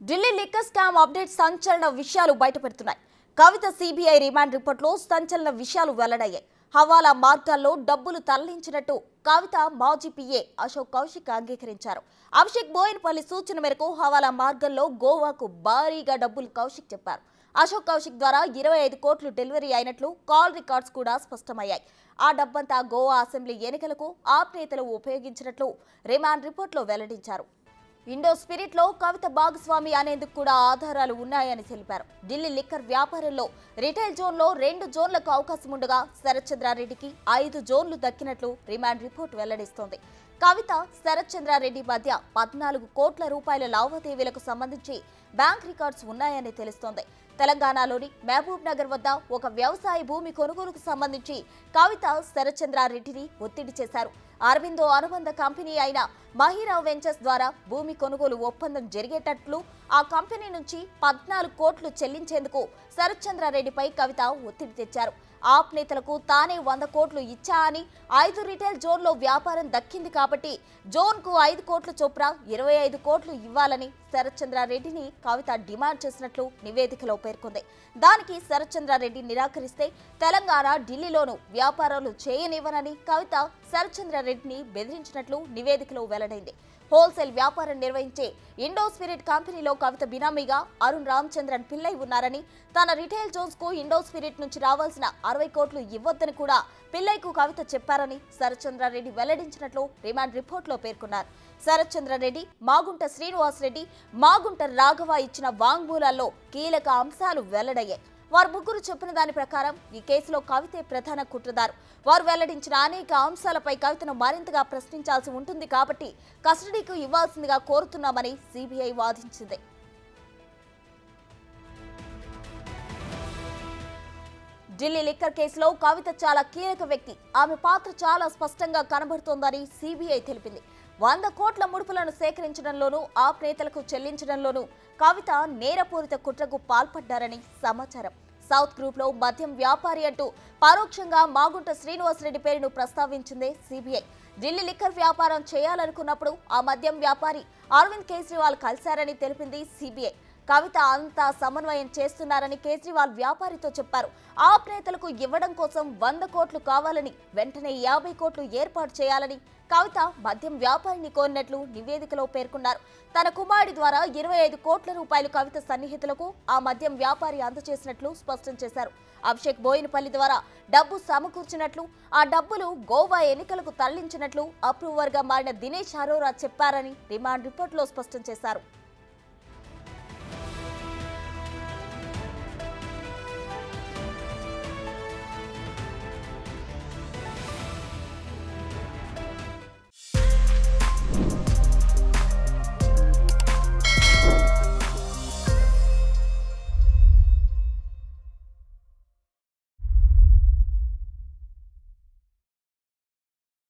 Delhi liquor scam update సంచలన విషయాలు బయటపెడుతున్నాయి. కవిత CBI remand రిపోర్టులో సంచలన విషయాలు వెల్లడయ్యాయి. హవాలా మార్గాల్లో డబ్బులు తరలించినట్టు కవిత మాజీ పిఏ అశోక్ కౌశిక్ అంగీకరించారు. అభిషేక్ బోయినపల్లి సూచన మేరకు హవాలా మార్గంలో గోవాకు భారీగా డబ్బులు కౌశిక్ చెప్పారు. అశోక్ కౌశిక్ ద్వారా 25 కోట్లు డెలివరీ అయినట్లు కాల్ రికార్డ్స్ కూడా స్పష్టమయ్యాయి. ఆ డబ్బంతా గోవా అసెంబ్లీ ఎన్నికలకు ఆప్ నేతలు ఉపయోగించినట్లు రిమాండ్ రిపోర్టులో వెల్లడించారు. ఇండో స్పిరిట్ లో కవిత భాగస్వామి అనేందుకు కూడా ఆధారాలు ఉన్నాయని తెలిపారు. ఢిల్లీ లిక్కర్ వ్యాపారంలో రిటైల్ జోన్ లో 2 జోన్లకు అవకాశం ఉండగా శరత్ చంద్రారెడ్డికి 5 జోన్లు దక్కినట్లు రిమాండ్ రిపోర్ట్ వెల్లడిస్తోంది. కవిత, శరత్ చంద్రారెడ్డి మధ్య 14 కోట్ల రూపాయల లావాదేవీలకు సంబంధించి బ్యాంక్ రికార్డ్స్ ఉన్నాయని తెలుస్తోంది. తెలంగాణలోని మహబూబ్ నగర్ వద్ద ఒక వ్యవసాయ భూమి కొనుగోలుకు సంబంధించి కవిత శరత్ చంద్రారెడ్డిని ఒత్తిడి చేశారు. అరవిందో అనుబంధ కంపెనీ అయిన మహిరా వెంచర్స్ ద్వారా భూమి కొనుగోలు ఒప్పందం జరిగేటట్లు ఆ కంపెనీ నుంచి 14 కోట్లు చెల్లించేందుకు శరత్ చంద్రారెడ్డిపై కవిత ఒత్తిడి తెచ్చారు. ఆప్ నేతలకు తానే 100 కోట్లు ఇచ్చా అని 5 రిటైల్ జోన్లో వ్యాపారం దక్కింది కాబట్టి జోన్కు 5 కోట్ల చొప్పున 25 కోట్లు ఇవ్వాలని శరత్ చంద్రారెడ్డిని కవిత డిమాండ్ చేసినట్లు నివేదికలో పేర్కొంది. దానికి శరత్ చంద్రారెడ్డి నిరాకరిస్తే తెలంగాణ, ఢిల్లీలోనూ వ్యాపారాలు చేయనివ్వనని కవిత శరత్ చంద్రారెడ్డిని బెదిరించినట్లు నివేదికలో వెల్లడైంది. హోల్సేల్ వ్యాపారం నిర్వహించే ఇండో స్పిరిట్ కంపెనీలో కవిత బినామీగా అరుణ్ రామచంద్రన్ పిల్లై ఉన్నారని, తన రిటైల్ జోన్స్ కు ఇండో స్పిరిట్ నుంచి రావాల్సిన 60 కోట్లు ఇవ్వొద్దని కూడా పిల్లైకు కవిత చెప్పారని శరత్ చంద్రారెడ్డి వెల్లడించినట్లు రిమాండ్ రిపోర్టులో పేర్కొన్నారు. శరత్ చంద్రారెడ్డి, మాగుంట శ్రీనివాసరెడ్డి, మాగుంట రాఘవ ఇచ్చిన వాంగ్మూలాల్లో కీలక అంశాలు వెల్లడయ్యాయి. వారు ముగ్గురు చెప్పిన దాని ప్రకారం ఈ కేసులో కవితే ప్రధాన కుట్రదారు. వారు వెల్లడించిన అనేక అంశాలపై కవితను మరింతగా ప్రశ్నించాల్సి ఉంటుంది కాబట్టి కస్టడీకి ఇవ్వాల్సిందిగా కోరుతున్నామని సిబిఐ వాదించింది. ఢిల్లీ లిక్కర్ కేసులో కవిత చాలా కీలక వ్యక్తి. ఆమె పాత్ర చాలా స్పష్టంగా కనబడుతోందని సిబిఐ తెలిపింది. 100 కోట్ల ముడుపులను సేకరించడంలోనూ ఆప్ నేతలకు చెల్లించడంలోనూ కవిత నేరపూరిత కుట్రకు పాల్పడ్డారని సమాచారం. సౌత్ గ్రూప్ లో మద్యం వ్యాపారి అంటూ పరోక్షంగా మాగుంట శ్రీనివాసరెడ్డి పేరును ప్రస్తావించిందే సిబిఐ. ఢిల్లీ లిక్కర్ వ్యాపారం చేయాలనుకున్నప్పుడు ఆ మద్యం వ్యాపారి అరవింద్ కేజ్రీవాల్ కలిశారని తెలిపింది సిబిఐ. కవిత అంతా సమన్వయం చేస్తున్నారని కేజ్రీవాల్ వ్యాపారితో చెప్పారు. ఆప్ నేతలకు ఇవ్వడం కోసం 100 కోట్లు కావాలని, వెంటనే 50 కోట్లు ఏర్పాటు చేయాలని కవిత మద్యం వ్యాపారిని కోరినట్లు నివేదికలో పేర్కొన్నారు. తన కుమారుడి ద్వారా 25 కోట్ల రూపాయలు కవిత సన్నిహితులకు ఆ మద్యం వ్యాపారి అందజేసినట్లు స్పష్టం చేశారు. అభిషేక్ బోయినపల్లి ద్వారా డబ్బు సమకూర్చినట్లు, ఆ డబ్బులు గోవా ఎన్నికలకు తరలించినట్లు అప్రూవర్గా మారిన దినేష్ అరోరా చెప్పారని రిమాండ్ రిపోర్టులో స్పష్టం చేశారు.